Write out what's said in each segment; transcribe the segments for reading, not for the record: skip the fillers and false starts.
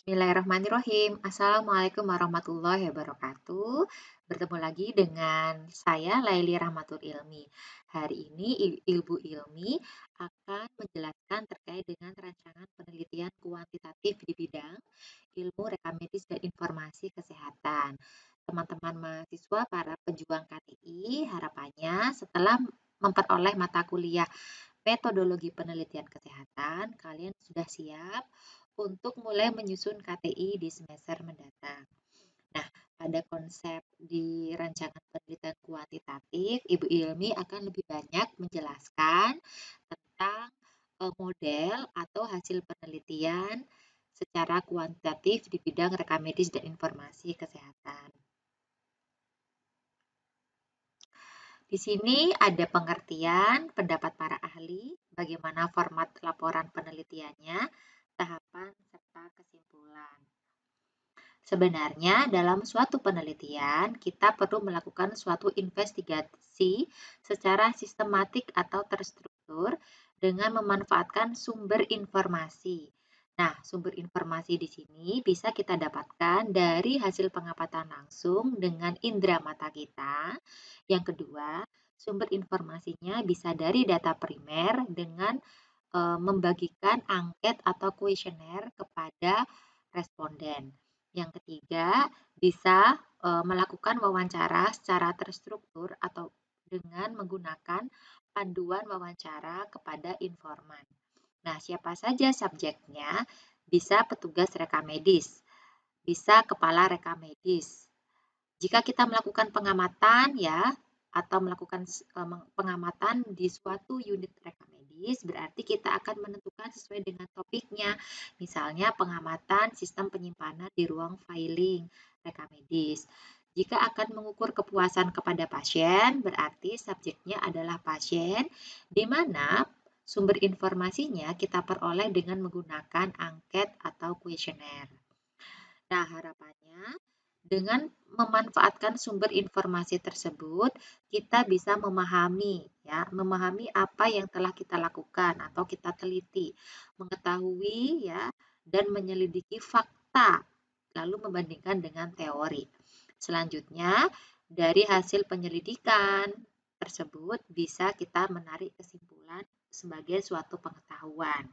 Bismillahirrahmanirrahim. Assalamualaikum warahmatullahi wabarakatuh. Bertemu lagi dengan saya Laili Rahmatul Ilmi. Hari ini Ibu Ilmi akan menjelaskan terkait dengan rancangan penelitian kuantitatif di bidang ilmu rekam medis dan informasi kesehatan. Teman-teman mahasiswa para pejuang KTI, harapannya setelah memperoleh mata kuliah metodologi penelitian kesehatan, kalian sudah siap untuk mulai menyusun KTI di semester mendatang. Nah, pada konsep di rancangan penelitian kuantitatif, Ibu Ilmi akan lebih banyak menjelaskan tentang model atau hasil penelitian secara kuantitatif di bidang rekam medis dan informasi kesehatan. Di sini ada pengertian pendapat para ahli, bagaimana format laporan penelitiannya, tahapan, serta kesimpulan. Sebenarnya dalam suatu penelitian, kita perlu melakukan suatu investigasi secara sistematik atau terstruktur dengan memanfaatkan sumber informasi. Nah, sumber informasi di sini bisa kita dapatkan dari hasil pengamatan langsung dengan indera mata kita. Yang kedua, sumber informasinya bisa dari data primer dengan membagikan angket atau kuesioner kepada responden. Yang ketiga, bisa melakukan wawancara secara terstruktur atau dengan menggunakan panduan wawancara kepada informan. Nah, siapa saja subjeknya? Bisa petugas rekam medis, bisa kepala rekam medis. Jika kita melakukan pengamatan ya, atau melakukan pengamatan di suatu unit rekam medis, berarti kita akan menentukan sesuai dengan topiknya. Misalnya pengamatan sistem penyimpanan di ruang filing rekam medis. Jika akan mengukur kepuasan kepada pasien, berarti subjeknya adalah pasien, di mana sumber informasinya kita peroleh dengan menggunakan angket atau kuesioner. Nah, harapannya dengan memanfaatkan sumber informasi tersebut, kita bisa memahami apa yang telah kita lakukan atau kita teliti, mengetahui ya dan menyelidiki fakta, lalu membandingkan dengan teori. Selanjutnya, dari hasil penyelidikan tersebut bisa kita menarik kesimpulan sebagai suatu pengetahuan.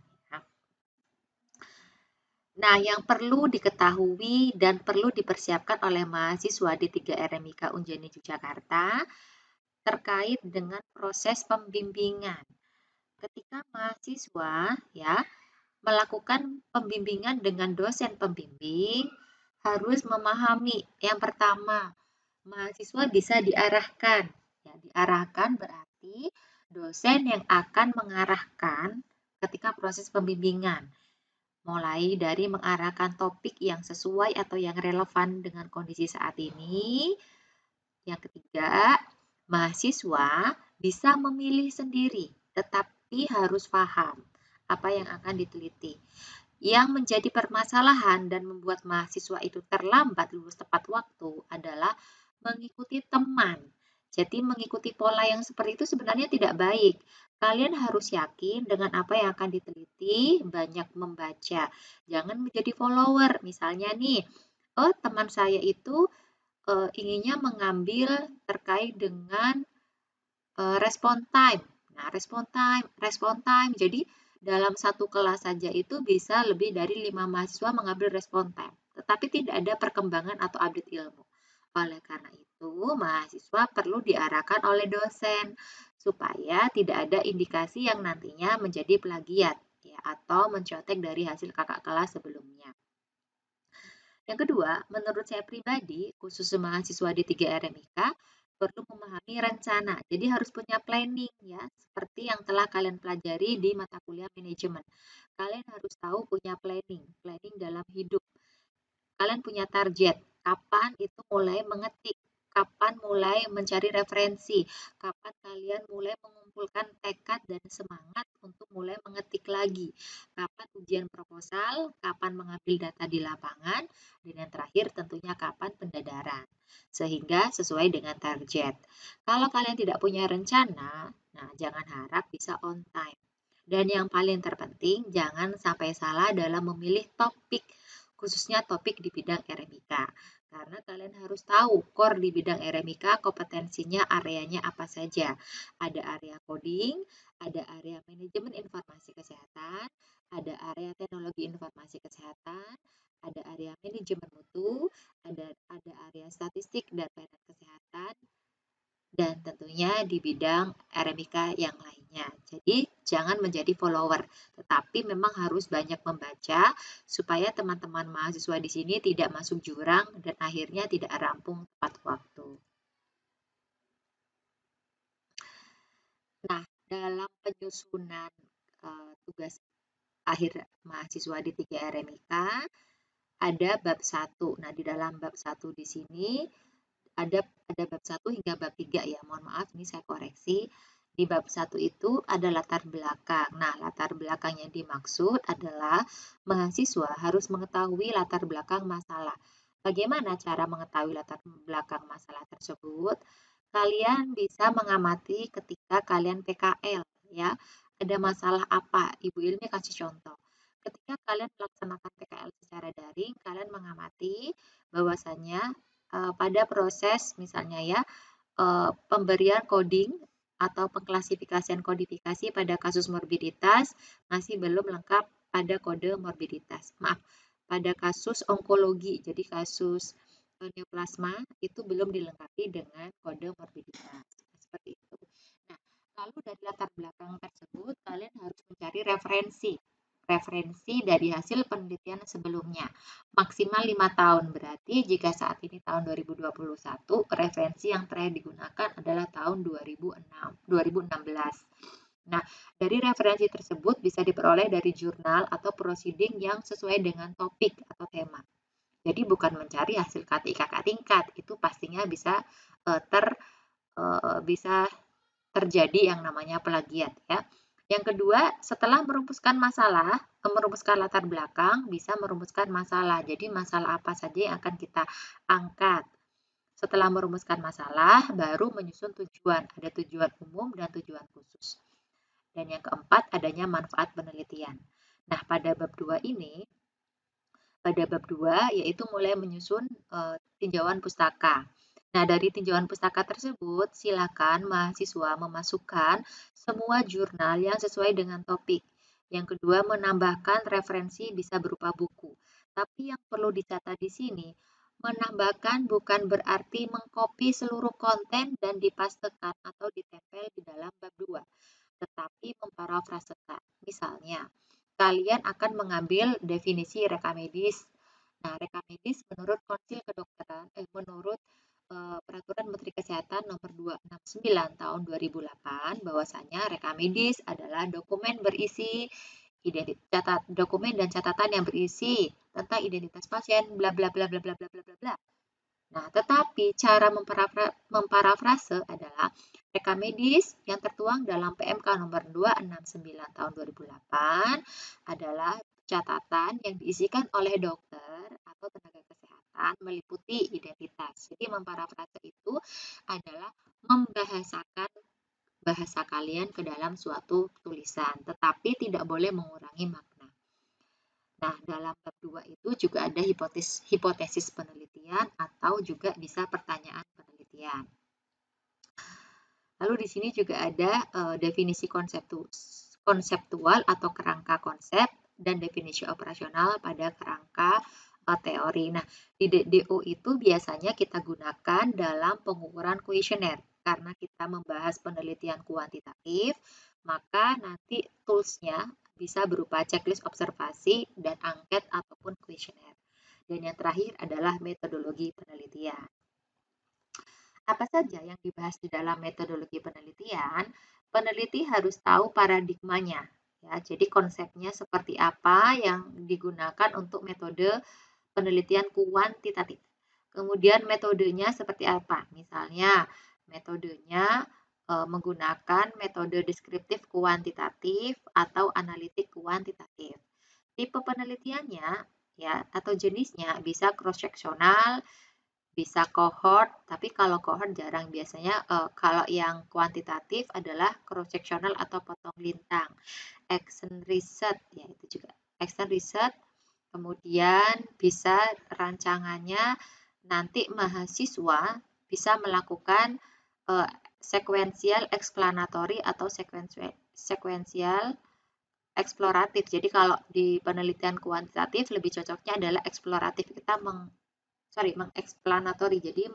Nah, yang perlu diketahui dan perlu dipersiapkan oleh mahasiswa di 3 RMIK Unjani Yogyakarta terkait dengan proses pembimbingan. Ketika mahasiswa melakukan pembimbingan dengan dosen pembimbing, harus memahami yang pertama, mahasiswa bisa diarahkan. Ya, diarahkan berarti dosen yang akan mengarahkan ketika proses pembimbingan. Mulai dari mengarahkan topik yang sesuai atau yang relevan dengan kondisi saat ini. Yang ketiga, mahasiswa bisa memilih sendiri, tetapi harus paham apa yang akan diteliti. Yang menjadi permasalahan dan membuat mahasiswa itu terlambat lulus tepat waktu adalah mengikuti teman. Jadi mengikuti pola yang seperti itu sebenarnya tidak baik. Kalian harus yakin dengan apa yang akan diteliti, banyak membaca. Jangan menjadi follower. Misalnya nih, oh teman saya itu inginnya mengambil terkait dengan respon time. Nah, respon time. Jadi dalam satu kelas saja itu bisa lebih dari 5 mahasiswa mengambil respon time. Tetapi tidak ada perkembangan atau update ilmu. Oleh karena itu, mahasiswa perlu diarahkan oleh dosen supaya tidak ada indikasi yang nantinya menjadi plagiat ya, atau mencontek dari hasil kakak kelas sebelumnya. Yang kedua, menurut saya pribadi, khusus mahasiswa di 3 RMIK, perlu memahami rencana. Jadi harus punya planning ya, seperti yang telah kalian pelajari di mata kuliah manajemen. Kalian harus tahu punya planning dalam hidup. Kalian punya target, kapan itu mulai mengetik, kapan mulai mencari referensi, kapan kalian mulai mengumpulkan tekad dan semangat untuk mulai mengetik lagi, kapan ujian proposal, kapan mengambil data di lapangan, dan yang terakhir tentunya kapan pendadaran, sehingga sesuai dengan target. Kalau kalian tidak punya rencana, nah jangan harap bisa on time. Dan yang paling terpenting, jangan sampai salah dalam memilih topik khususnya topik di bidang RMIK. Karena kalian harus tahu core di bidang RMIK kompetensinya areanya apa saja. Ada area coding, ada area manajemen informasi kesehatan, ada area teknologi informasi kesehatan, ada area manajemen mutu, ada area statistik dan pelayanan kesehatan, dan tentunya di bidang RMIK yang lainnya. Jadi jangan menjadi follower, tetapi memang harus banyak membaca supaya teman-teman mahasiswa di sini tidak masuk jurang dan akhirnya tidak rampung tepat waktu. Nah, dalam penyusunan tugas akhir mahasiswa di 3 RMIK ada bab 1. Nah, di dalam bab 1 di sini ada bab 1 hingga bab 3 ya. Mohon maaf, ini saya koreksi. Di bab 1 itu ada latar belakang. Nah, latar belakang yang dimaksud adalah mahasiswa harus mengetahui latar belakang masalah. Bagaimana cara mengetahui latar belakang masalah tersebut? Kalian bisa mengamati ketika kalian PKL ya. Ada masalah apa? Ibu Ilmi kasih contoh. Ketika kalian melaksanakan PKL secara daring, kalian mengamati bahwasannya pada proses misalnya ya pemberian coding atau pengklasifikasian kodifikasi pada kasus morbiditas masih belum lengkap pada kode morbiditas. Maaf, pada kasus onkologi, jadi kasus neoplasma itu belum dilengkapi dengan kode morbiditas. Seperti itu. Nah, lalu dari latar belakang tersebut kalian harus mencari referensi dari hasil penelitian sebelumnya. Maksimal 5 tahun, berarti jika saat ini tahun 2021, referensi yang terakhir digunakan adalah tahun 2016. Nah, dari referensi tersebut bisa diperoleh dari jurnal atau proceeding yang sesuai dengan topik atau tema. Jadi bukan mencari hasil KTI kakak tingkat, itu pastinya bisa bisa terjadi yang namanya plagiat ya. Yang kedua, setelah merumuskan masalah, merumuskan latar belakang, bisa merumuskan masalah. Jadi masalah apa saja yang akan kita angkat. Setelah merumuskan masalah, baru menyusun tujuan. Ada tujuan umum dan tujuan khusus. Dan yang keempat, adanya manfaat penelitian. Nah, pada bab 2 ini, pada bab 2 yaitu mulai menyusun tinjauan pustaka. Nah, dari tinjauan pustaka tersebut, silakan mahasiswa memasukkan semua jurnal yang sesuai dengan topik. Yang kedua, menambahkan referensi bisa berupa buku. Tapi yang perlu dicatat di sini, menambahkan bukan berarti mengcopy seluruh konten dan dipastekan atau ditempel di dalam bab 2, tetapi memparafrasekan. Misalnya, kalian akan mengambil definisi rekam medis. Nah, rekam medis menurut Konsil Kedokteran, menurut Peraturan Menteri Kesehatan Nomor 269 Tahun 2008, bahwasanya rekam medis adalah dokumen berisi dokumen dan catatan yang berisi tentang identitas pasien, bla bla bla bla bla bla bla bla. Nah, tetapi cara memparafrase adalah rekam medis yang tertuang dalam PMK nomor 269 tahun 2008 adalah catatan yang diisikan oleh dokter atau tenaga kesehatan meliputi identitas. Jadi memparafrase itu adalah membahasakan bahasa kalian ke dalam suatu tulisan, tetapi tidak boleh mengurangi makna. Nah, dalam bab 2 itu juga ada hipotesis penelitian atau juga bisa pertanyaan penelitian. Lalu di sini juga ada definisi konseptual atau kerangka konsep dan definisi operasional pada kerangka teori. Nah, di DO itu biasanya kita gunakan dalam pengukuran kuesioner. Karena kita membahas penelitian kuantitatif, maka nanti toolsnya bisa berupa checklist observasi dan angket ataupun kuesioner. Dan yang terakhir adalah metodologi penelitian. Apa saja yang dibahas di dalam metodologi penelitian? Peneliti harus tahu paradigmanya. Ya, jadi konsepnya seperti apa yang digunakan untuk metode penelitian kuantitatif. Kemudian metodenya seperti apa? Misalnya metodenya menggunakan metode deskriptif kuantitatif atau analitik kuantitatif. Tipe penelitiannya ya atau jenisnya bisa cross-sectional, bisa cohort, tapi kalau cohort jarang. Biasanya kalau yang kuantitatif adalah cross-sectional atau potong lintang. Action research, ya itu juga. Action research Kemudian bisa rancangannya nanti mahasiswa bisa melakukan sequential explanatory atau sequential eksploratif. Jadi kalau di penelitian kuantitatif lebih cocoknya adalah eksploratif. Kita mengeksplanatory. Jadi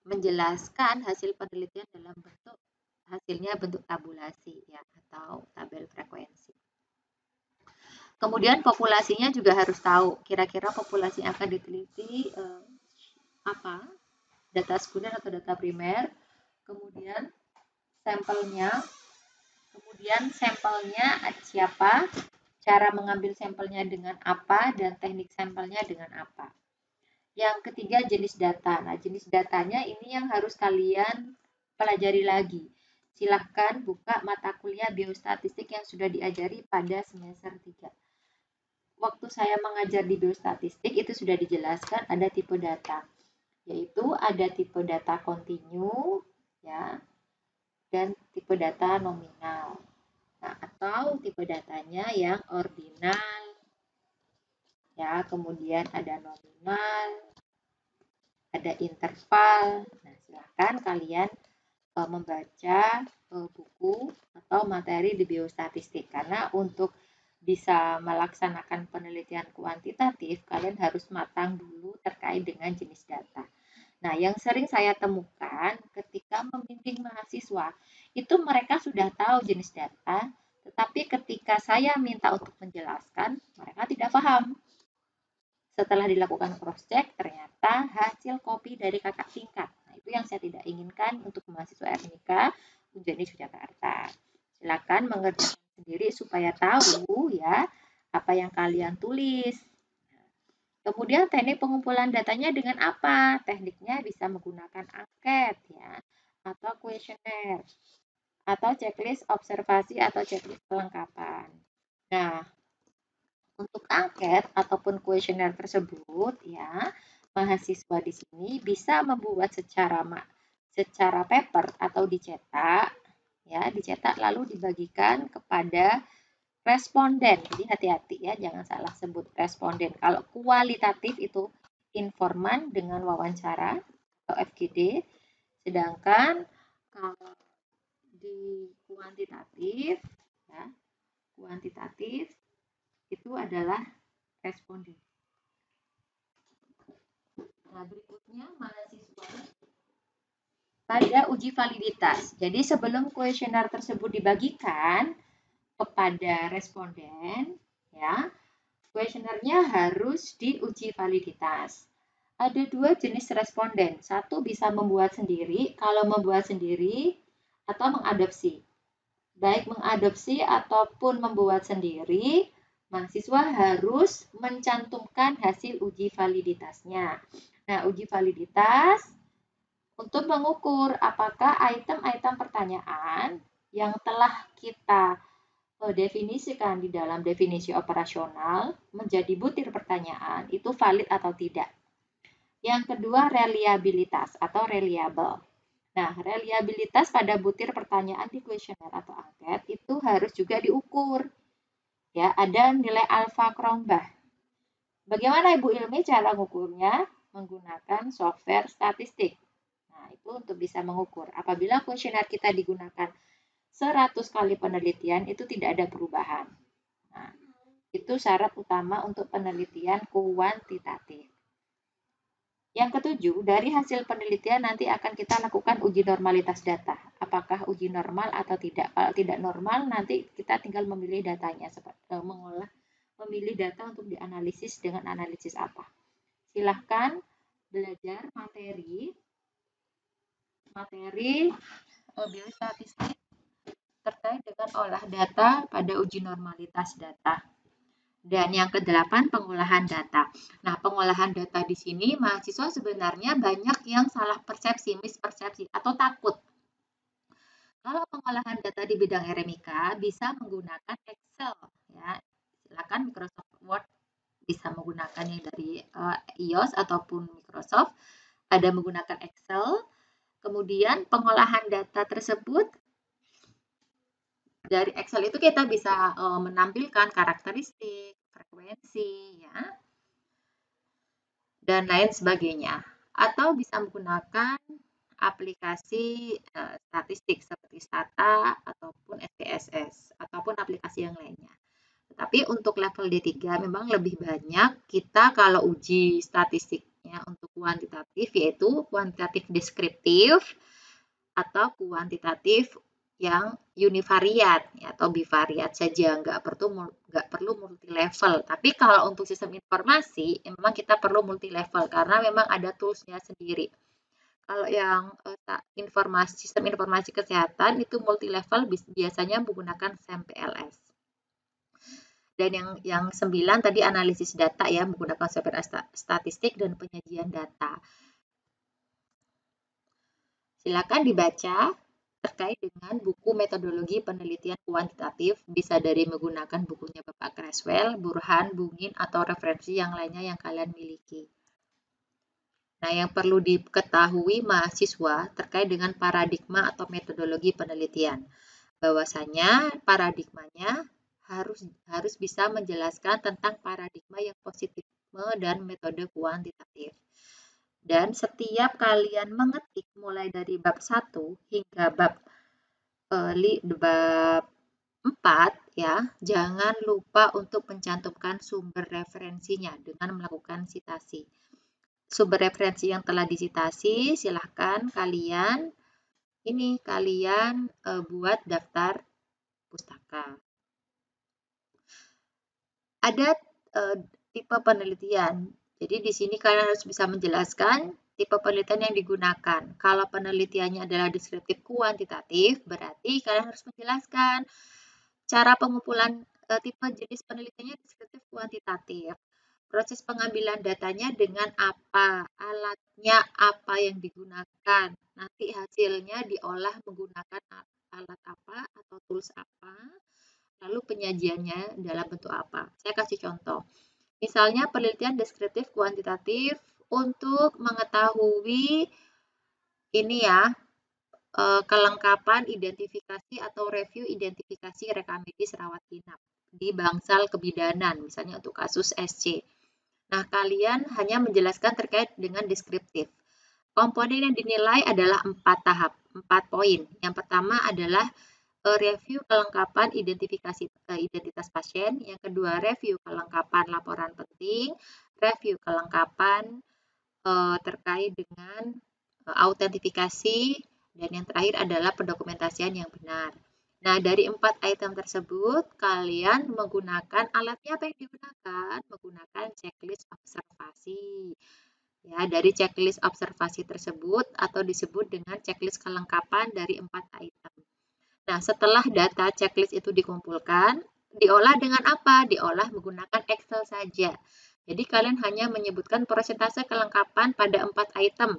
menjelaskan hasil penelitian dalam bentuk hasilnya bentuk tabulasi ya atau tabel frekuensi. Kemudian populasinya juga harus tahu kira-kira populasi yang akan diteliti apa, data sekunder atau data primer, kemudian sampelnya, siapa, cara mengambil sampelnya dengan apa, dan teknik sampelnya dengan apa. Yang ketiga jenis data. Nah, jenis datanya ini yang harus kalian pelajari lagi. Silahkan buka mata kuliah biostatistik yang sudah diajari pada semester 3. Waktu saya mengajar di biostatistik itu sudah dijelaskan ada tipe data, yaitu ada tipe data kontinu ya dan tipe data nominal. Nah, atau tipe datanya yang ordinal ya, kemudian ada nominal, ada interval. Nah, silakan kalian membaca buku atau materi di biostatistik karena untuk bisa melaksanakan penelitian kuantitatif, kalian harus matang dulu terkait dengan jenis data. Nah, yang sering saya temukan ketika membimbing mahasiswa, itu mereka sudah tahu jenis data, tetapi ketika saya minta untuk menjelaskan, mereka tidak paham. Setelah dilakukan cross-check, ternyata hasil kopi dari kakak tingkat. Nah, itu yang saya tidak inginkan untuk mahasiswa RMIK Unjani Yogyakarta. Silakan mengerjakan sendiri supaya tahu ya apa yang kalian tulis. Kemudian teknik pengumpulan datanya dengan apa? Tekniknya bisa menggunakan angket ya, atau kuesioner, atau checklist observasi atau checklist kelengkapan. Nah, untuk angket ataupun kuesioner tersebut ya, mahasiswa di sini bisa membuat secara paper atau dicetak ya, dicetak lalu dibagikan kepada responden. Jadi hati-hati ya, jangan salah sebut responden. Kalau kualitatif itu informan dengan wawancara atau FGD, sedangkan kalau di kuantitatif ya, kuantitatif itu adalah responden. Nah, berikutnya mahasiswa pada uji validitas. Jadi sebelum kuesioner tersebut dibagikan kepada responden, ya, kuesionernya harus diuji validitas. Ada dua jenis responden. Satu bisa membuat sendiri, kalau membuat sendiri atau mengadopsi. Baik mengadopsi ataupun membuat sendiri, mahasiswa harus mencantumkan hasil uji validitasnya. Nah, uji validitas untuk mengukur apakah item-item pertanyaan yang telah kita definisikan di dalam definisi operasional menjadi butir pertanyaan itu valid atau tidak. Yang kedua, reliabilitas atau reliable. Nah, reliabilitas pada butir pertanyaan di kuesioner atau angket itu harus juga diukur. Ya, ada nilai alfa Cronbach. Bagaimana Ibu Ilmi cara mengukurnya? Menggunakan software statistik. Nah, itu untuk bisa mengukur. Apabila kuesioner kita digunakan 100 kali penelitian, itu tidak ada perubahan. Nah, itu syarat utama untuk penelitian kuantitatif. Yang ketujuh, dari hasil penelitian nanti akan kita lakukan uji normalitas data. Apakah uji normal atau tidak? Kalau tidak normal, nanti kita tinggal memilih datanya, memilih data untuk dianalisis dengan analisis apa. Silahkan belajar materi biostatistik terkait dengan olah data pada uji normalitas data. Dan yang ke-8, pengolahan data. Nah, pengolahan data di sini mahasiswa sebenarnya banyak yang salah persepsi, mispersepsi, atau takut. Kalau pengolahan data di bidang RMIK bisa menggunakan Excel. Ya. Silakan Microsoft Word bisa menggunakan yang dari iOS ataupun Microsoft. Ada menggunakan Excel. Kemudian pengolahan data tersebut dari Excel itu kita bisa menampilkan karakteristik, frekuensi, ya, dan lain sebagainya. Atau bisa menggunakan aplikasi statistik seperti Stata ataupun SPSS ataupun aplikasi yang lainnya. Tapi untuk level D3 memang lebih banyak kita kalau uji statistiknya untuk kuantitatif yaitu kuantitatif deskriptif atau kuantitatif yang univariat ya, atau bivariat saja, nggak perlu multi level. Tapi kalau untuk sistem informasi memang kita perlu multi level karena memang ada toolsnya sendiri. Kalau yang sistem informasi kesehatan itu multi level biasanya menggunakan SAM-PLS. Dan yang 9 tadi analisis data ya, menggunakan software statistik dan penyajian data. Silakan dibaca terkait dengan buku metodologi penelitian kuantitatif, bisa dari menggunakan bukunya Bapak Creswell, Burhan, Bungin, atau referensi yang lainnya yang kalian miliki. Nah, yang perlu diketahui mahasiswa terkait dengan paradigma atau metodologi penelitian. Bahwasanya paradigmanya harus bisa menjelaskan tentang paradigma yang positifisme dan metode kuantitatif. Dan setiap kalian mengetik mulai dari bab 1 hingga bab 4 ya, jangan lupa untuk mencantumkan sumber referensinya dengan melakukan sitasi. Sumber referensi yang telah disitasi silahkan kalian buat daftar pustaka. Ada tipe penelitian. Jadi di sini kalian harus bisa menjelaskan tipe penelitian yang digunakan. Kalau penelitiannya adalah deskriptif kuantitatif, berarti kalian harus menjelaskan cara pengumpulan tipe jenis penelitiannya deskriptif kuantitatif. Proses pengambilan datanya dengan apa, alatnya apa yang digunakan, nanti hasilnya diolah menggunakan alat apa atau tools apa, lalu penyajiannya dalam bentuk apa. Saya kasih contoh. Misalnya penelitian deskriptif kuantitatif untuk mengetahui ini ya, kelengkapan identifikasi atau review identifikasi rekam medis rawat inap di bangsal kebidanan, misalnya untuk kasus SC. Nah, kalian hanya menjelaskan terkait dengan deskriptif. Komponen yang dinilai adalah 4 tahap, 4 poin. Yang pertama adalah review kelengkapan identifikasi identitas pasien. Yang kedua, review kelengkapan laporan penting. Review kelengkapan terkait dengan autentifikasi. Dan yang terakhir adalah pendokumentasian yang benar. Nah, dari 4 item tersebut, kalian menggunakan alatnya apa yang digunakan? Menggunakan checklist observasi. Ya, dari checklist observasi tersebut atau disebut dengan checklist kelengkapan dari 4 item. Nah, setelah data checklist itu dikumpulkan, diolah dengan apa? Diolah menggunakan Excel saja. Jadi, kalian hanya menyebutkan persentase kelengkapan pada 4 item.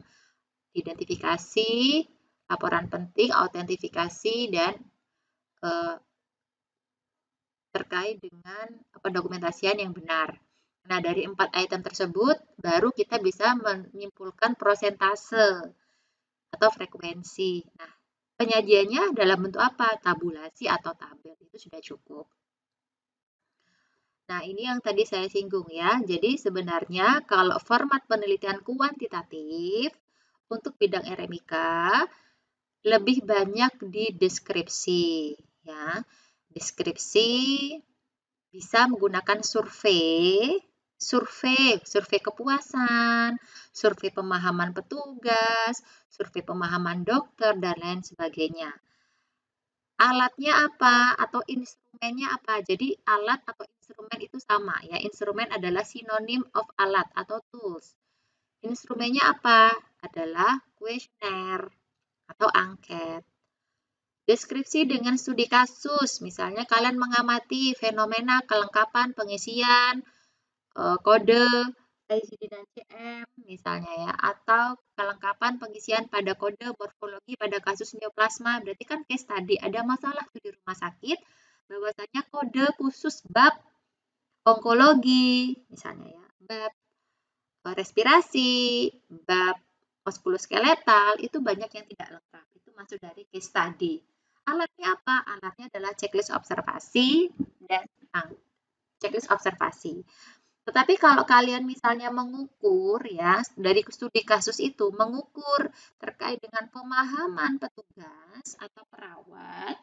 Identifikasi, laporan penting, autentifikasi, dan terkait dengan pendokumentasian yang benar. Nah, dari 4 item tersebut, baru kita bisa menyimpulkan persentase atau frekuensi. Nah, penyajiannya dalam bentuk apa? Tabulasi atau tabel, itu sudah cukup. Nah, ini yang tadi saya singgung ya. Jadi, sebenarnya kalau format penelitian kuantitatif untuk bidang RMIK, lebih banyak di deskripsi ya. Deskripsi bisa menggunakan survei kepuasan, survei pemahaman petugas, survei pemahaman dokter, dan lain sebagainya. Alatnya apa atau instrumennya apa? Jadi alat atau instrumen itu sama ya. Instrumen adalah sinonim of alat atau tools. Instrumennya apa? Adalah kuesioner atau angket. Deskripsi dengan studi kasus, misalnya kalian mengamati fenomena kelengkapan pengisian kode ICD dan CM misalnya ya, atau kelengkapan pengisian pada kode morfologi pada kasus neoplasma, berarti kan case tadi ada masalah tuh di rumah sakit, bahwasanya kode khusus bab onkologi misalnya ya, bab respirasi, bab muskuloskeletal itu banyak yang tidak lengkap, itu masuk dari case study. Alatnya apa? Alatnya adalah checklist observasi dan checklist observasi. Tetapi kalau kalian misalnya mengukur ya, dari studi kasus itu mengukur terkait dengan pemahaman petugas atau perawat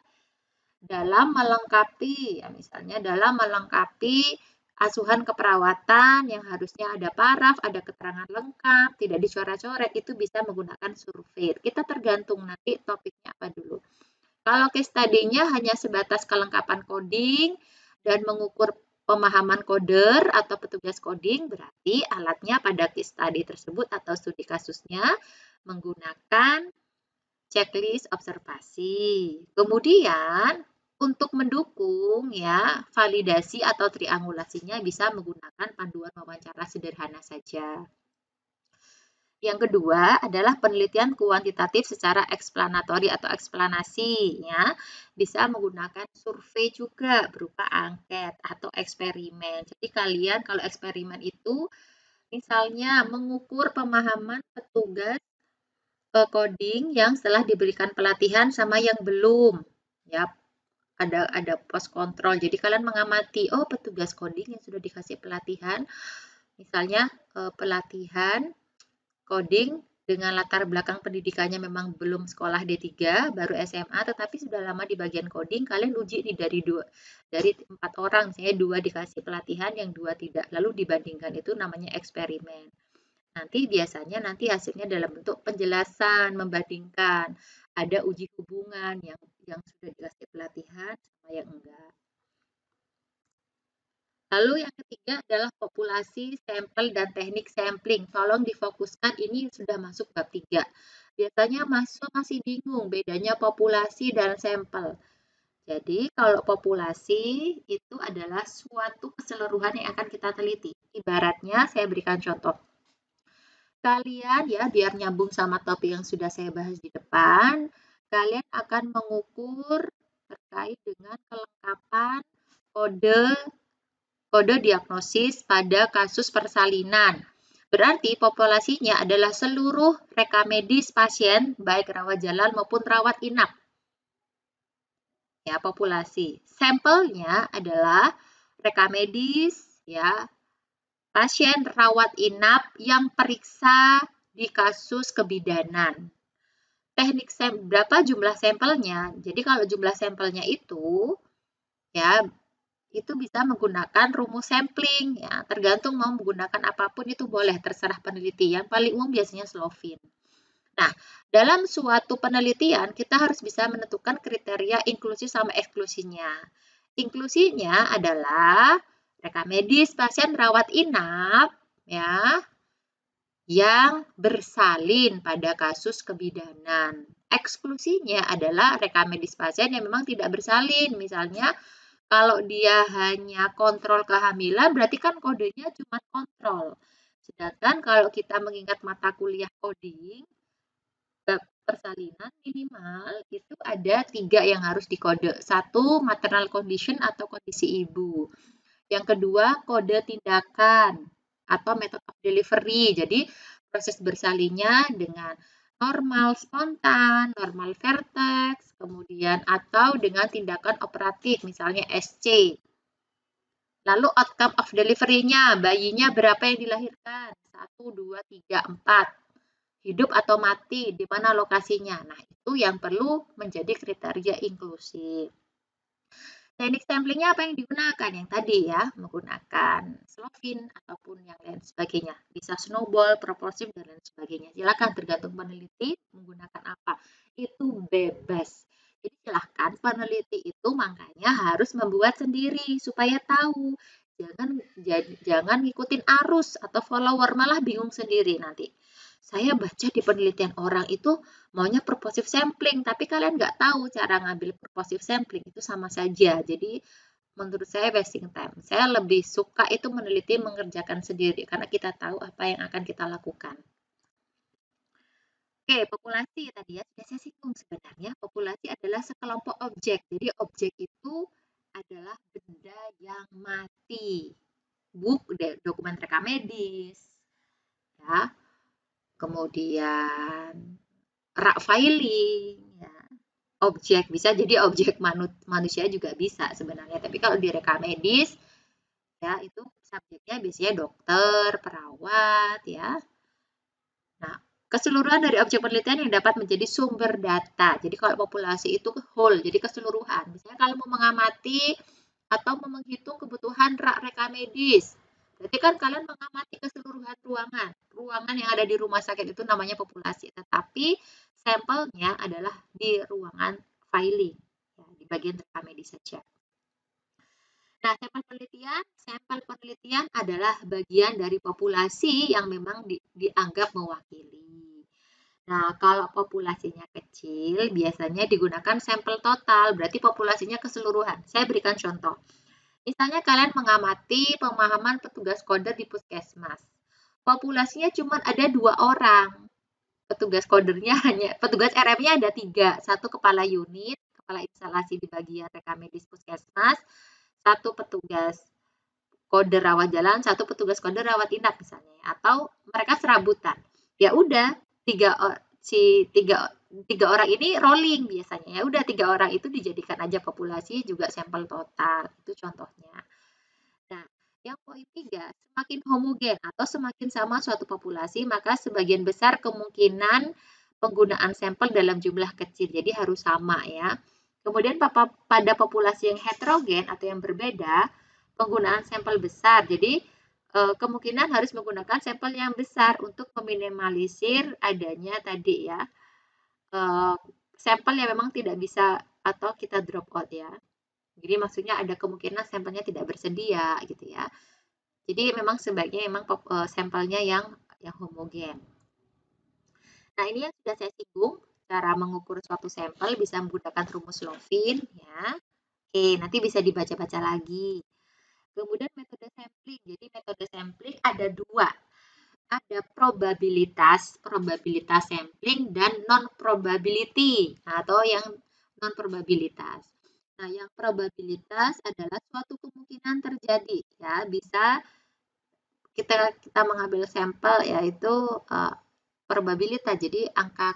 dalam melengkapi, ya misalnya dalam melengkapi asuhan keperawatan yang harusnya ada paraf, ada keterangan lengkap, tidak dicoret-coret, itu bisa menggunakan survei. Kita tergantung nanti topiknya apa dulu. Kalau case study-nya hanya sebatas kelengkapan coding dan mengukur pemahaman coder atau petugas coding, berarti alatnya pada case study tersebut atau studi kasusnya menggunakan checklist observasi. Kemudian untuk mendukung ya validasi atau triangulasinya bisa menggunakan panduan wawancara sederhana saja. Yang kedua adalah penelitian kuantitatif secara eksplanatori atau eksplanasi ya. Bisa menggunakan survei juga berupa angket atau eksperimen. Jadi kalian kalau eksperimen itu misalnya mengukur pemahaman petugas coding yang setelah diberikan pelatihan sama yang belum. Ya, ada pos kontrol. Jadi kalian mengamati, oh petugas coding yang sudah dikasih pelatihan, misalnya pelatihan coding dengan latar belakang pendidikannya memang belum sekolah D3, baru SMA, tetapi sudah lama di bagian coding, kalian uji nih dari 4 orang, misalnya 2 dikasih pelatihan, yang 2 tidak, lalu dibandingkan, itu namanya eksperimen. Nanti biasanya hasilnya dalam bentuk penjelasan, membandingkan, ada uji hubungan yang sudah dikasih pelatihan sama yang enggak. Lalu yang ketiga adalah populasi, sampel, dan teknik sampling. Tolong difokuskan, ini sudah masuk bab 3. Biasanya mahasiswa masih bingung bedanya populasi dan sampel. Jadi kalau populasi itu adalah suatu keseluruhan yang akan kita teliti. Ibaratnya saya berikan contoh. Kalian ya biar nyambung sama topik yang sudah saya bahas di depan, kalian akan mengukur terkait dengan kelengkapan kode diagnosis pada kasus persalinan. Berarti populasinya adalah seluruh rekam medis pasien, baik rawat jalan maupun rawat inap. Ya, populasi. Sampelnya adalah rekam medis, ya, pasien rawat inap yang periksa di kasus kebidanan. Teknik berapa jumlah sampelnya? Jadi kalau jumlah sampelnya itu, ya, itu bisa menggunakan rumus sampling ya, tergantung mau menggunakan apapun itu boleh, terserah peneliti. Yang paling umum biasanya Slovin. Nah, dalam suatu penelitian kita harus bisa menentukan kriteria inklusi sama eksklusinya. Inklusinya adalah rekam medis pasien rawat inap ya yang bersalin pada kasus kebidanan. Eksklusinya adalah rekam medis pasien yang memang tidak bersalin, misalnya kalau dia hanya kontrol kehamilan, berarti kan kodenya cuma kontrol. Sedangkan kalau kita mengingat mata kuliah coding, persalinan minimal itu ada 3 yang harus dikode. 1, maternal condition atau kondisi ibu. Yang kedua, kode tindakan atau method of delivery. Jadi proses bersalinnya dengan normal spontan, normal vertex, kemudian atau dengan tindakan operatif, misalnya SC. Lalu outcome of delivery-nya, bayinya berapa yang dilahirkan? 1, 2, 3, 4. Hidup atau mati, di mana lokasinya. Nah, itu yang perlu menjadi kriteria inklusif. Teknik samplingnya apa yang digunakan? Yang tadi ya, menggunakan Slovin ataupun yang lain sebagainya. Bisa snowball, proportif, dan lain sebagainya. Silakan tergantung peneliti menggunakan apa. Itu bebas. Jadi silahkan peneliti itu makanya harus membuat sendiri supaya tahu. Jangan ngikutin arus atau follower, malah bingung sendiri nanti. Saya baca di penelitian orang itu maunya purposive sampling, tapi kalian nggak tahu cara ngambil purposive sampling, itu sama saja. Jadi menurut saya wasting time. Saya lebih suka itu meneliti mengerjakan sendiri, karena kita tahu apa yang akan kita lakukan. Oke, populasi tadi ya, sudah saya singgung sebenarnya. Populasi adalah sekelompok objek. Jadi objek itu adalah benda yang mati. Dokumen rekam medis, ya. Kemudian rak filing, ya. Objek bisa jadi objek manusia juga bisa sebenarnya. Tapi kalau di rekam medis ya, itu subjeknya biasanya dokter, perawat, ya. Nah, keseluruhan dari objek penelitian yang dapat menjadi sumber data. Jadi kalau populasi itu whole, jadi keseluruhan. Misalnya kalau mau mengamati atau mau menghitung kebutuhan reka medis. Berarti kan kalian mengamati keseluruhan ruangan. Ruangan yang ada di rumah sakit itu namanya populasi. Tetapi sampelnya adalah di ruangan filing, ya, di bagian reka medis saja. Nah, sampel penelitian adalah bagian dari populasi yang memang dianggap mewakili. Nah, kalau populasinya kecil, biasanya digunakan sampel total, berarti populasinya keseluruhan. Saya berikan contoh. Misalnya kalian mengamati pemahaman petugas koder di puskesmas. Populasinya cuma ada 2 orang. Petugas RM-nya ada 3. 1 kepala unit, kepala instalasi di bagian reka medis puskesmas, 1 petugas kode rawat jalan, 1 petugas kode rawat inap misalnya, atau mereka serabutan. Ya udah, tiga orang ini rolling biasanya. Ya udah 3 orang itu dijadikan aja populasi juga sampel total. Itu contohnya. Nah, yang poin 3, semakin homogen atau semakin sama suatu populasi, maka sebagian besar kemungkinan penggunaan sampel dalam jumlah kecil. Jadi harus sama ya. Kemudian pada populasi yang heterogen atau yang berbeda, penggunaan sampel besar. Jadi kemungkinan harus menggunakan sampel yang besar untuk meminimalisir adanya tadi ya sampel yang memang tidak bisa atau kita drop out ya. Jadi maksudnya ada kemungkinan sampelnya tidak bersedia gitu ya. Jadi memang sebaiknya memang sampelnya yang homogen. Nah, ini yang sudah saya singgung, cara mengukur suatu sampel bisa menggunakan rumus Lovin ya. Oke, nanti bisa dibaca-baca lagi. Kemudian metode sampling. Jadi metode sampling ada 2. Ada probabilitas sampling dan non-probability atau yang non-probabilitas. Nah, yang probabilitas adalah suatu kemungkinan terjadi ya, bisa kita mengambil sampel yaitu probabilitas. Jadi angka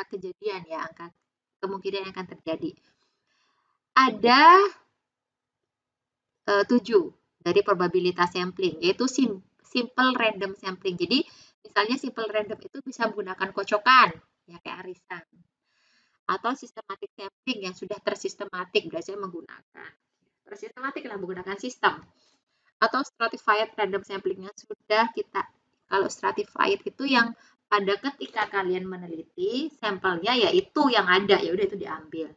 kejadian ya, angka kemungkinan yang akan terjadi. Ada 7 dari probabilitas sampling, yaitu simple random sampling. Jadi misalnya simple random itu bisa menggunakan kocokan, ya kayak arisan. Atau systematic sampling yang sudah tersistematik, biasanya menggunakan. Tersistematik lah menggunakan sistem. Atau stratified random sampling yang sudah kita, kalau stratified itu yang pada ketika kalian meneliti, sampelnya yaitu yang ada, ya udah itu diambil.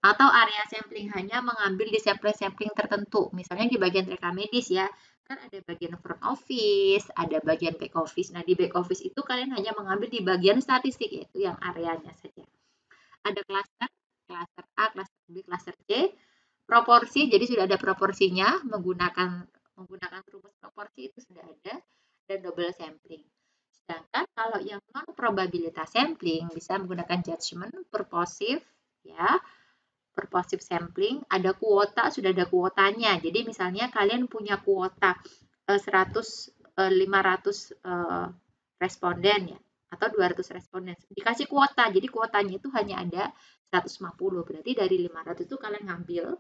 Atau area sampling hanya mengambil di sampling tertentu. Misalnya di bagian reka medis ya, kan ada bagian front office, ada bagian back office. Nah, di back office itu kalian hanya mengambil di bagian statistik, yaitu yang areanya saja. Ada klaster A, klaster B, klaster C. Proporsi, jadi sudah ada proporsinya, menggunakan rumus proporsi itu sudah ada, dan double sampling. Sedangkan kalau yang non probabilitas sampling bisa menggunakan judgment, purposive, ya, purposive sampling, ada kuota, sudah ada kuotanya. Jadi misalnya kalian punya kuota 500 responden ya, atau 200 responden. Dikasih kuota, jadi kuotanya itu hanya ada 150. Berarti dari 500 itu kalian ngambil,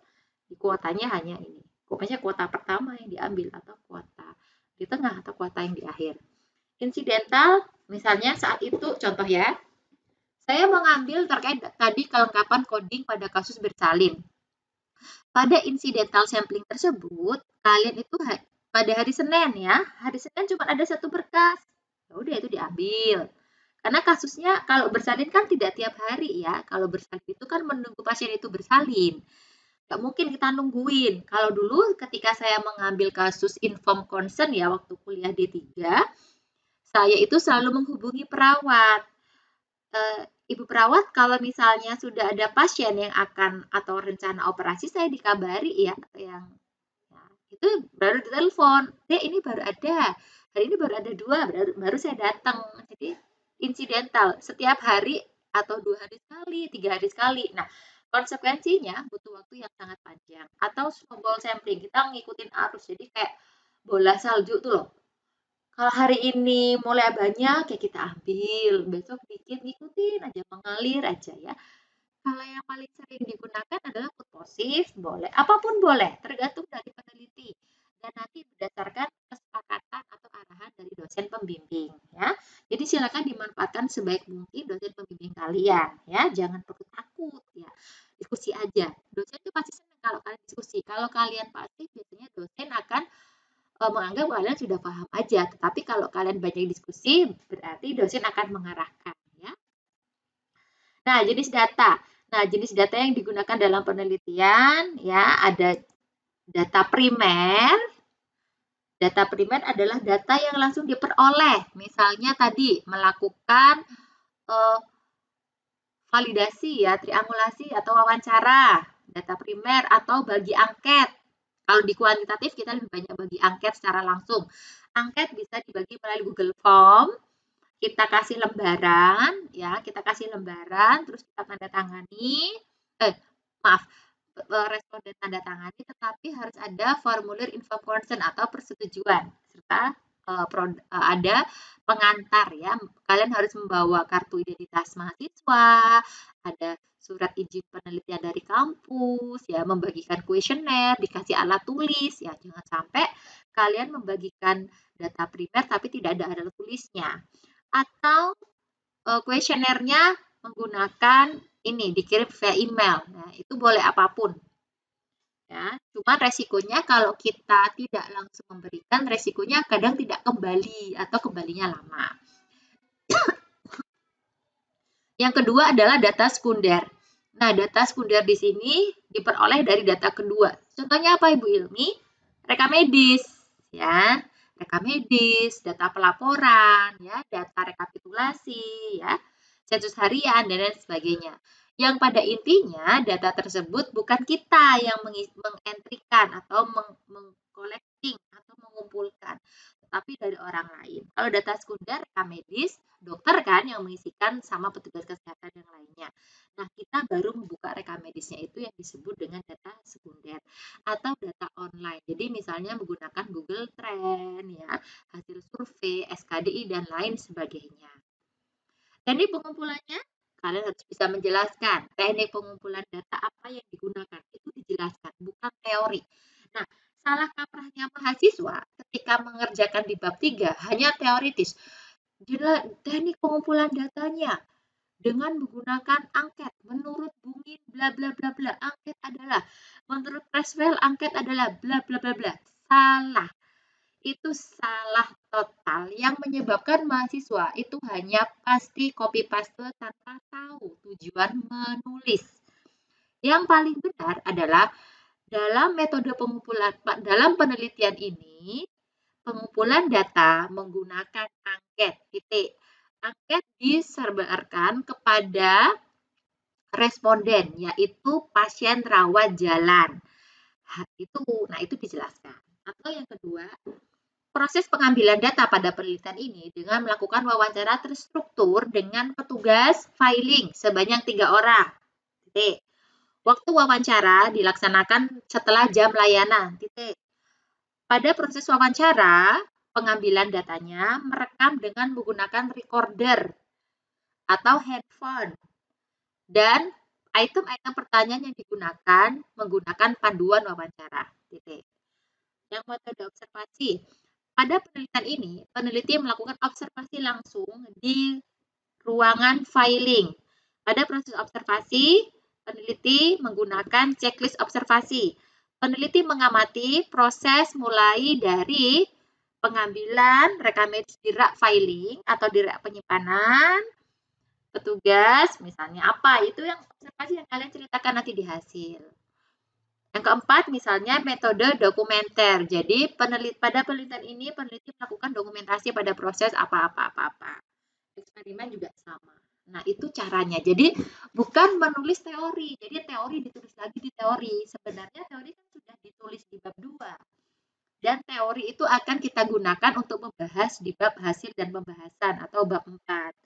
di kuotanya hanya ini. Pokoknya kuota pertama yang diambil, atau kuota di tengah, atau kuota yang di akhir. Incidental, misalnya saat itu, contoh ya, saya mengambil terkait tadi kelengkapan coding pada kasus bersalin. Pada incidental sampling tersebut, kalian itu pada hari Senin ya, hari Senin cuma ada 1 berkas. Ya udah itu diambil. Karena kasusnya kalau bersalin kan tidak tiap hari ya. Kalau bersalin itu kan menunggu pasien itu bersalin. Nggak mungkin kita nungguin. Kalau dulu ketika saya mengambil kasus informed consent ya waktu kuliah D3, saya itu selalu menghubungi perawat. Ibu perawat, kalau misalnya sudah ada pasien yang akan atau rencana operasi, saya dikabari ya, yang ya, itu baru ditelepon. Ini baru ada, hari ini baru ada 2, baru saya datang. Jadi insidental, setiap hari atau 2 hari sekali, 3 hari sekali. Nah, konsekuensinya butuh waktu yang sangat panjang. Atau snowball sampling, kita ngikutin arus. Jadi kayak bola salju tuh loh. Kalau hari ini mulai banyak, ya kita ambil. Besok dikit, ngikutin aja, mengalir aja ya. Kalau yang paling sering digunakan adalah purposif, boleh, apapun boleh, tergantung dari peneliti. Dan nanti berdasarkan kesepakatan atau arahan dari dosen pembimbing, ya. Jadi silakan dimanfaatkan sebaik mungkin dosen pembimbing kalian, ya. Jangan perlu takut, ya. Diskusi aja. Dosen itu pasti senang kalau kalian diskusi. Kalau kalian pasif, biasanya dosen akan menganggap kalian sudah paham aja. Tetapi kalau kalian banyak diskusi, berarti dosen akan mengarahkan, ya. Nah, jenis data. Nah, jenis data yang digunakan dalam penelitian ya ada data primer. Data primer adalah data yang langsung diperoleh. Misalnya tadi melakukan validasi ya, triangulasi atau wawancara, data primer atau bagi angket. Kalau di kuantitatif kita lebih banyak bagi angket secara langsung. Angket bisa dibagi melalui Google Form. Kita kasih lembaran, ya, kita kasih lembaran, terus kita tanda tangani, responden tanda tangani, tetapi harus ada formulir informed consent atau persetujuan, serta ada pengantar, ya. Kalian harus membawa kartu identitas mahasiswa, ada surat izin penelitian dari kampus, ya, membagikan kuesioner, dikasih alat tulis, ya, jangan sampai kalian membagikan data primer tapi tidak ada alat tulisnya. Atau kuesionernya menggunakan ini dikirim via email. Nah, itu boleh apapun. Ya, cuma resikonya kalau kita tidak langsung memberikan, resikonya kadang tidak kembali atau kembalinya lama. Yang kedua adalah data sekunder. Nah, data sekunder di sini diperoleh dari data kedua. Contohnya apa, Ibu Ilmi? Rekam medis, ya. Rekam medis, data pelaporan, ya, data rekapitulasi, ya, sensus harian, dan lain sebagainya. Yang pada intinya data tersebut bukan kita yang mengentrikan atau mengcollecting atau mengumpulkan, tetapi dari orang lain. Kalau data sekunder, rekam medis, dokter kan yang mengisikan sama petugas kesehatan yang lainnya. Nah, kita baru membuka rekam medisnya itu yang disebut dengan data sekunder atau data online. Jadi misalnya menggunakan Google Trend, ya, hasil survei, SKDI, dan lain sebagainya. Teknik pengumpulannya, kalian harus bisa menjelaskan teknik pengumpulan data apa yang digunakan. Itu dijelaskan, bukan teori. Nah, salah kaprahnya mahasiswa ketika mengerjakan di bab 3 hanya teoritis. Teknik pengumpulan datanya dengan menggunakan angket. Menurut Bungin bla bla bla bla, angket adalah, menurut Creswell angket adalah bla bla bla bla. Salah. Itu salah total. Yang menyebabkan mahasiswa itu hanya pasti copy paste tanpa tahu tujuan menulis. Yang paling benar adalah dalam metode pengumpulan, dalam penelitian ini, pengumpulan data menggunakan angket. Titik. Angket disebarkan kepada responden, yaitu pasien rawat jalan. Nah, itu dijelaskan. Atau yang kedua, proses pengambilan data pada penelitian ini dengan melakukan wawancara terstruktur dengan petugas filing sebanyak 3 orang. Titik. Waktu wawancara dilaksanakan setelah jam layanan. Titik. Pada proses wawancara, pengambilan datanya merekam dengan menggunakan recorder atau handphone. Dan item-item pertanyaan yang digunakan menggunakan panduan wawancara. Titik. Yang metode observasi. Pada penelitian ini, peneliti melakukan observasi langsung di ruangan filing. Pada proses observasi, peneliti menggunakan checklist observasi. Peneliti mengamati proses mulai dari pengambilan rekam medis di rak filing atau di rak penyimpanan, petugas, misalnya apa, itu yang observasi yang kalian ceritakan nanti di hasil. Yang keempat, misalnya metode dokumenter. Jadi, pada penelitian ini, peneliti melakukan dokumentasi pada proses apa-apa. Eksperimen juga sama. Nah, itu caranya. Jadi, bukan menulis teori. Jadi, teori ditulis lagi di teori. Sebenarnya teori kan sudah ditulis di bab 2. Dan teori itu akan kita gunakan untuk membahas di bab hasil dan pembahasan atau bab 4.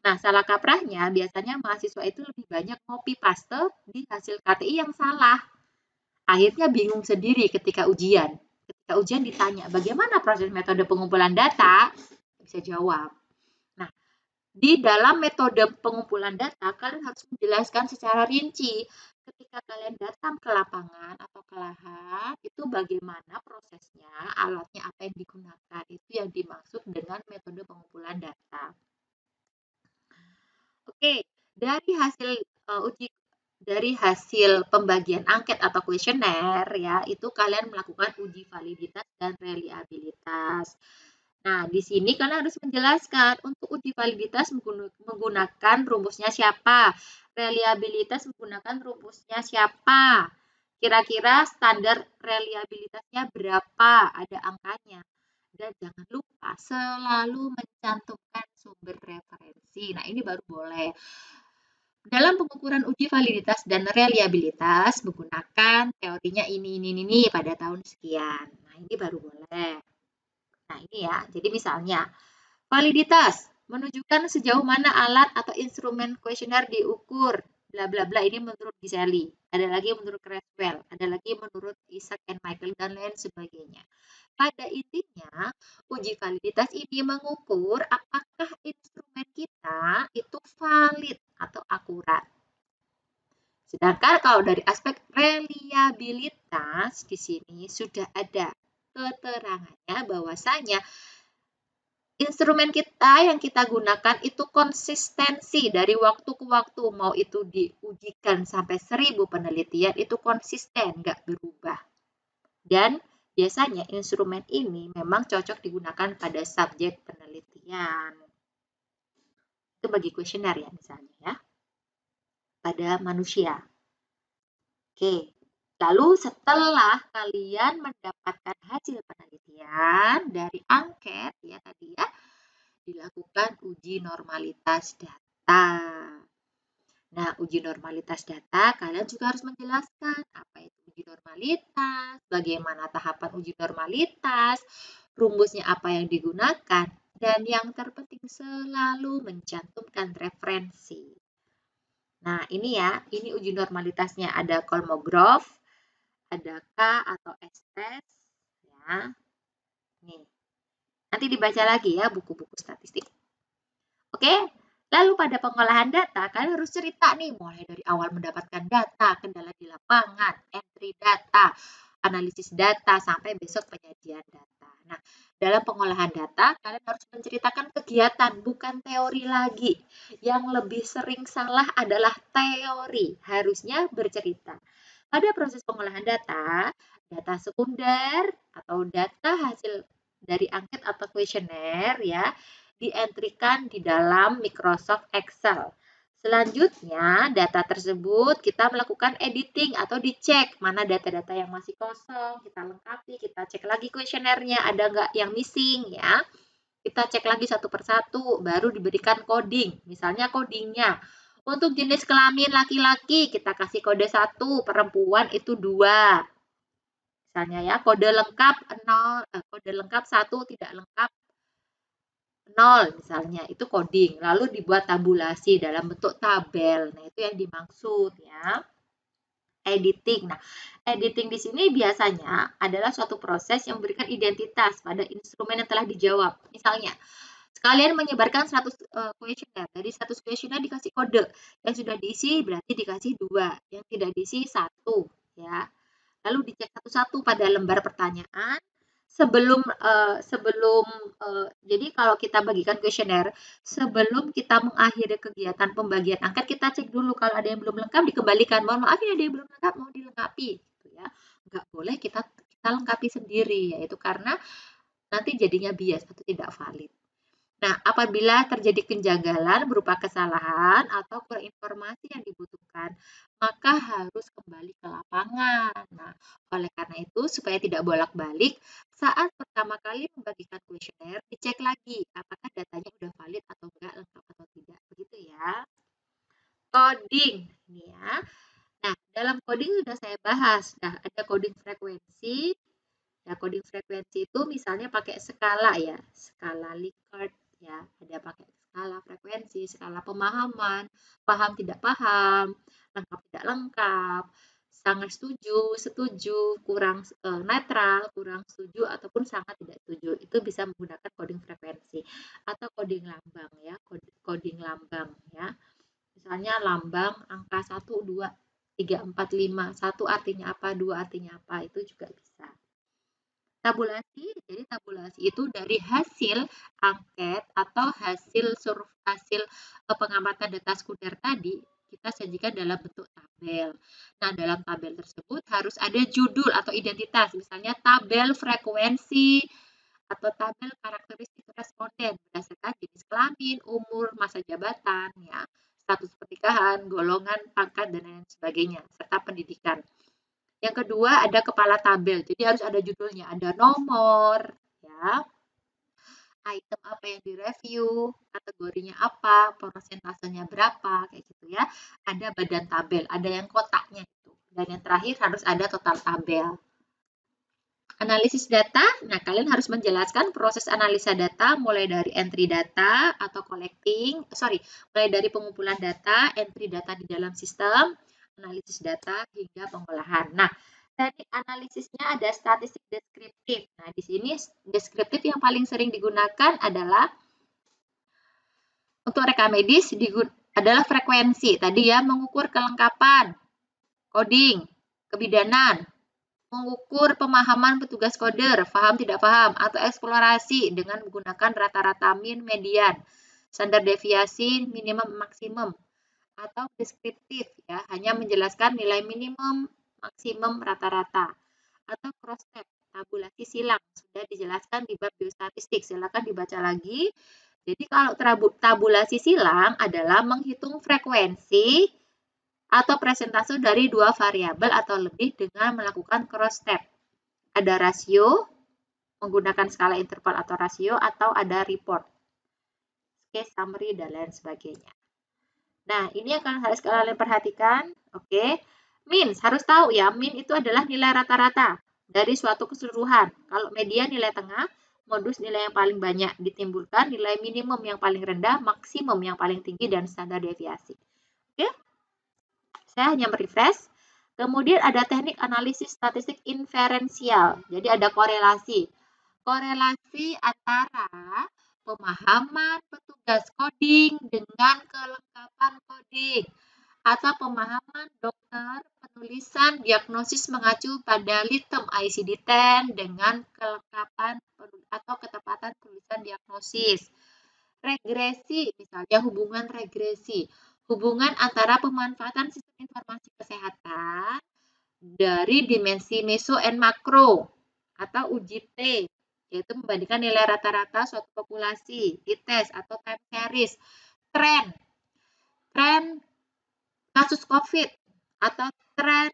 Nah, salah kaprahnya biasanya mahasiswa itu lebih banyak copy paste di hasil KTI yang salah. Akhirnya bingung sendiri ketika ujian. Ketika ujian ditanya, bagaimana proses metode pengumpulan data? Bisa jawab. Nah, Di dalam metode pengumpulan data, kalian harus menjelaskan secara rinci. Ketika kalian datang ke lapangan atau ke lahan, itu bagaimana prosesnya, alatnya apa yang digunakan. Itu yang dimaksud dengan metode pengumpulan data. Oke, dari hasil pembagian angket atau kuesioner ya, itu kalian melakukan uji validitas dan reliabilitas. Nah, di sini kalian harus menjelaskan untuk uji validitas menggunakan rumusnya siapa, reliabilitas menggunakan rumusnya siapa. Kira-kira standar reliabilitasnya berapa, ada angkanya. Dan jangan lupa selalu mencantumkan sumber referensi. Nah, ini baru boleh. Dalam pengukuran uji validitas dan reliabilitas menggunakan teorinya ini pada tahun sekian. Nah, ini baru boleh. Nah, ini ya. Jadi misalnya, validitas menunjukkan sejauh mana alat atau instrumen kuesioner diukur. Bla bla bla, ini menurut Giseli. Ada lagi menurut Creswell, ada lagi menurut Isaac and Michael dan lain sebagainya. Pada intinya, uji validitas ini mengukur apakah instrumen kita itu valid atau akurat. Sedangkan kalau dari aspek reliabilitas, di sini sudah ada keterangannya bahwasanya instrumen kita yang kita gunakan itu konsistensi dari waktu ke waktu, mau itu diujikan sampai 1000 penelitian, itu konsisten, nggak berubah. Dan biasanya instrumen ini memang cocok digunakan pada subjek penelitian. Itu bagi kuesioner ya misalnya ya. Pada manusia. Oke. Lalu setelah kalian mendapatkan hasil penelitian dari angket ya tadi ya, dilakukan uji normalitas data. Nah, uji normalitas data, kalian juga harus menjelaskan apa itu uji normalitas, bagaimana tahapan uji normalitas, rumusnya apa yang digunakan, dan yang terpenting selalu mencantumkan referensi. Nah, ini ya, ini uji normalitasnya. Ada Kolmogorov, ada K atau SS, ya. Nih, nanti dibaca lagi ya buku-buku statistik. Oke, lalu pada pengolahan data, kalian harus cerita nih, mulai dari awal mendapatkan data, kendala di lapangan, entry data, analisis data, sampai besok penyajian data. Nah, dalam pengolahan data, kalian harus menceritakan kegiatan, bukan teori lagi. Yang lebih sering salah adalah teori, harusnya bercerita. Pada proses pengolahan data, data sekunder atau data hasil dari angket atau kuesioner ya, dientrikan di dalam Microsoft Excel. Selanjutnya, data tersebut kita melakukan editing atau dicek mana data-data yang masih kosong, kita lengkapi, kita cek lagi kuesionernya, ada nggak yang missing ya. Kita cek lagi satu persatu, baru diberikan coding. Misalnya codingnya, untuk jenis kelamin laki-laki kita kasih kode 1, perempuan itu 2. Misalnya ya, kode lengkap 0, kode lengkap 1, tidak lengkap 0 misalnya, itu coding. Lalu dibuat tabulasi dalam bentuk tabel. Nah, itu yang dimaksud ya. Editing. Nah, editing di sini biasanya adalah suatu proses yang memberikan identitas pada instrumen yang telah dijawab. Misalnya, sekalian menyebarkan 100 kuesioner. Dari 100 kuesioner dikasih kode. Yang sudah diisi berarti dikasih 2. Yang tidak diisi 1. Ya. Lalu dicek satu-satu pada lembar pertanyaan. Jadi kalau kita bagikan kuesioner, sebelum kita mengakhiri kegiatan pembagian angket, kita cek dulu kalau ada yang belum lengkap dikembalikan. Mohon maaf ini ada yang belum lengkap, mau dilengkapi. Gitu ya. Nggak boleh kita lengkapi sendiri, yaitu karena nanti jadinya bias atau tidak valid. Nah, apabila terjadi kejanggalan berupa kesalahan atau kurang informasi yang dibutuhkan, maka harus kembali ke lapangan. Nah, oleh karena itu, supaya tidak bolak-balik, saat pertama kali membagikan kuesioner, dicek lagi apakah datanya sudah valid atau enggak, lengkap atau tidak. Begitu ya. Coding. Ini ya. Nah, dalam coding sudah saya bahas. Nah, ada coding frekuensi. Ya, coding frekuensi itu misalnya pakai skala ya, skala Likert ya, ada pakai skala frekuensi, skala pemahaman, paham tidak paham, lengkap tidak lengkap, sangat setuju, setuju, kurang netral, kurang setuju ataupun sangat tidak setuju. Itu bisa menggunakan coding frekuensi atau coding lambang ya, coding lambang ya. Misalnya lambang angka 1, 2, 3, 4, 5. 1 artinya apa, 2 artinya apa, itu juga bisa. Tabulasi, jadi tabulasi itu dari hasil angket atau hasil pengamatan data sekunder tadi, kita sajikan dalam bentuk tabel. Nah, dalam tabel tersebut harus ada judul atau identitas, misalnya tabel frekuensi atau tabel karakteristik responden berdasarkan jenis kelamin, umur, masa jabatan, ya, status pernikahan, golongan, pangkat, dan lain sebagainya, serta pendidikan. Yang kedua ada kepala tabel, jadi harus ada judulnya, ada nomor, ya, item apa yang direview, kategorinya apa, persentasenya berapa, kayak gitu ya. Ada badan tabel, ada yang kotaknya itu. Dan yang terakhir harus ada total tabel. Analisis data, nah kalian harus menjelaskan proses analisa data mulai dari entry data atau mulai dari pengumpulan data, entry data di dalam sistem, analisis data hingga pengolahan. Nah, teknik analisisnya ada statistik deskriptif. Nah, di sini deskriptif yang paling sering digunakan adalah untuk rekam medis adalah frekuensi. Tadi ya, mengukur kelengkapan, coding, kebidanan, mengukur pemahaman petugas koder, paham tidak paham, atau eksplorasi dengan menggunakan rata-rata min median, standar deviasi minimum maksimum, atau deskriptif ya, hanya menjelaskan nilai minimum, maksimum, rata-rata, atau cross step, tabulasi silang, sudah dijelaskan di bab biostatistik, silakan dibaca lagi. Jadi kalau tabulasi silang adalah menghitung frekuensi atau presentase dari dua variabel atau lebih dengan melakukan cross step. Ada rasio, menggunakan skala interval atau rasio, atau ada report, case summary, dan lain sebagainya. Nah, ini akan harus kalian perhatikan. Oke. Min, harus tahu ya, min itu adalah nilai rata-rata dari suatu keseluruhan. Kalau median nilai tengah, modus nilai yang paling banyak ditimbulkan, nilai minimum yang paling rendah, maksimum yang paling tinggi, dan standar deviasi. Oke. Saya hanya merefresh. Kemudian ada teknik analisis statistik inferensial. Jadi ada korelasi. Korelasi antara pemahaman petugas coding dengan kelengkapan coding. Atau pemahaman dokter penulisan diagnosis mengacu pada Litem ICD-10 dengan kelengkapan atau ketepatan penulisan diagnosis. Regresi, misalnya hubungan regresi. Hubungan antara pemanfaatan sistem informasi kesehatan dari dimensi meso and makro atau UJT, yaitu membandingkan nilai rata-rata suatu populasi, t-test atau time series, tren kasus COVID atau tren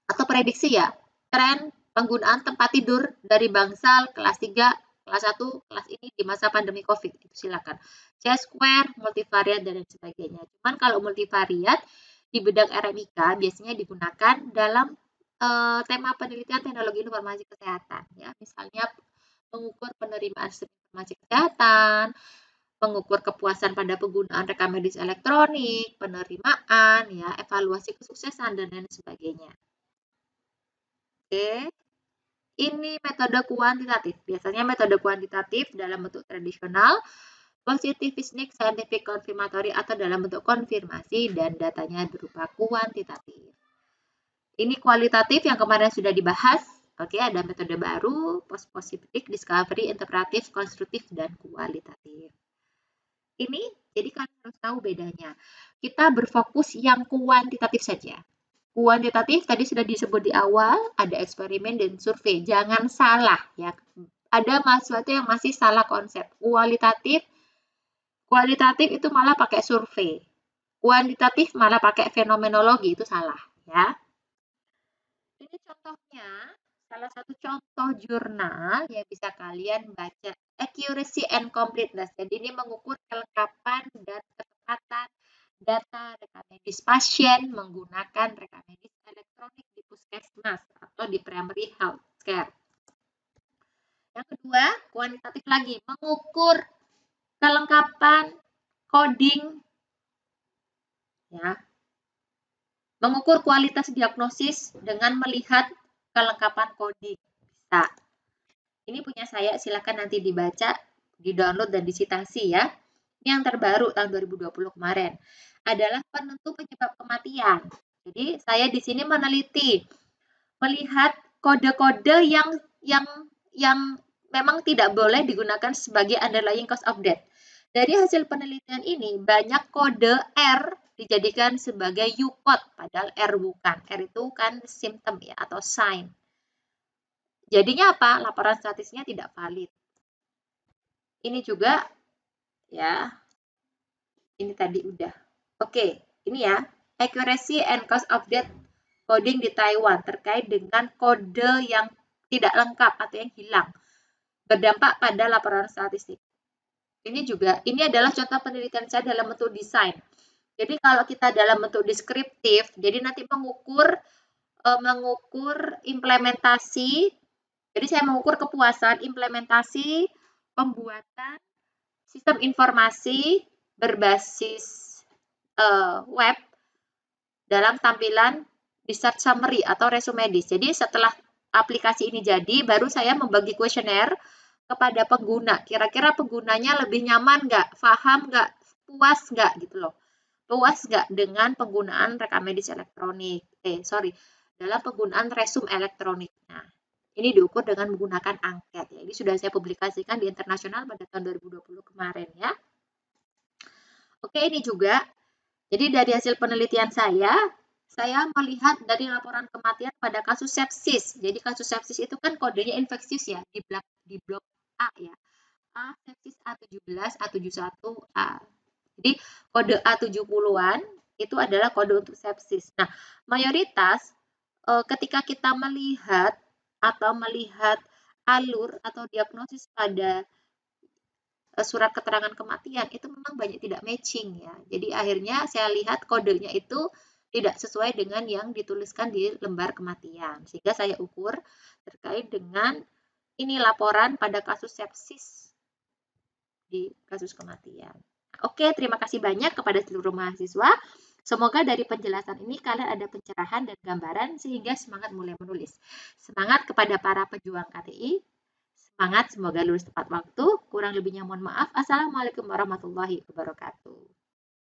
atau prediksi ya, tren penggunaan tempat tidur dari bangsal kelas 3, kelas 1, kelas ini di masa pandemi COVID, itu silakan. C-square, multivariat, dan lain sebagainya. Cuman kalau multivariat di bidang RMIK biasanya digunakan dalam tema penelitian teknologi informasi kesehatan. Ya, misalnya mengukur penerimaan sistem informasi kesehatan, mengukur kepuasan pada penggunaan rekam medis elektronik, penerimaan, ya, evaluasi kesuksesan, dan lain sebagainya. Oke. Ini metode kuantitatif. Biasanya metode kuantitatif dalam bentuk tradisional, positivistic, scientific confirmatory, atau dalam bentuk konfirmasi dan datanya berupa kuantitatif. Ini kualitatif yang kemarin sudah dibahas. Oke, ada metode baru, post-positive, discovery, interpretif, konstruktif, dan kualitatif. Ini, jadi kalian harus tahu bedanya. Kita berfokus yang kuantitatif saja. Kuantitatif tadi sudah disebut di awal, ada eksperimen dan survei. Jangan salah ya. Ada sesuatu yang masih salah konsep. Kualitatif itu malah pakai survei. Kuantitatif malah pakai fenomenologi, itu salah ya. Ini contohnya, salah satu contoh jurnal yang bisa kalian baca, accuracy and completeness. Jadi ini mengukur kelengkapan dan ketepatan data rekam medis pasien menggunakan rekam medis elektronik di puskesmas atau di primary health care. Yang kedua, kuantitatif lagi, mengukur kelengkapan coding, ya, mengukur kualitas diagnosis dengan melihat kelengkapan coding. Bisa. Ini punya saya, silakan nanti dibaca, di-download dan disitasi ya. Ini yang terbaru tahun 2020 kemarin, adalah penentu penyebab kematian. Jadi saya di sini melihat kode-kode yang memang tidak boleh digunakan sebagai underlying cause of death. Dari hasil penelitian ini, banyak kode R dijadikan sebagai U-code, padahal R bukan. R itu kan symptom ya, atau sign. Jadinya apa? Laporan statistiknya tidak valid. Ini juga, ya, ini tadi udah. Oke, ini ya, accuracy and cause of death coding di Taiwan terkait dengan kode yang tidak lengkap atau yang hilang, berdampak pada laporan statistik. Ini adalah contoh penelitian saya dalam bentuk desain. Jadi kalau kita dalam bentuk deskriptif, jadi nanti mengukur implementasi. Jadi saya mengukur kepuasan implementasi pembuatan sistem informasi berbasis web dalam tampilan research summary atau resume medis. Jadi setelah aplikasi ini jadi, baru saya membagi kuesioner kepada pengguna. Kira-kira penggunanya lebih nyaman nggak, paham nggak, puas nggak gitu loh. Puas nggak dengan penggunaan rekam medis elektronik? Dalam penggunaan resume elektronik. Nah, ini diukur dengan menggunakan angket. Ya. Ini sudah saya publikasikan di internasional pada tahun 2020 kemarin ya. Oke, ini juga. Jadi dari hasil penelitian saya melihat dari laporan kematian pada kasus sepsis. Jadi kasus sepsis itu kan kodenya infeksius ya, di blok A ya. A sepsis A17, A71, A. Jadi kode A70-an itu adalah kode untuk sepsis. Nah, mayoritas ketika kita melihat alur atau diagnosis pada surat keterangan kematian itu memang banyak tidak matching ya. Jadi akhirnya saya lihat kodenya itu tidak sesuai dengan yang dituliskan di lembar kematian. Sehingga saya ukur terkait dengan ini laporan pada kasus sepsis di kasus kematian. Oke, terima kasih banyak kepada seluruh mahasiswa. Semoga dari penjelasan ini kalian ada pencerahan dan gambaran sehingga semangat mulai menulis. Semangat kepada para pejuang KTI. Semangat, semoga lulus tepat waktu. Kurang lebihnya mohon maaf. Assalamualaikum warahmatullahi wabarakatuh.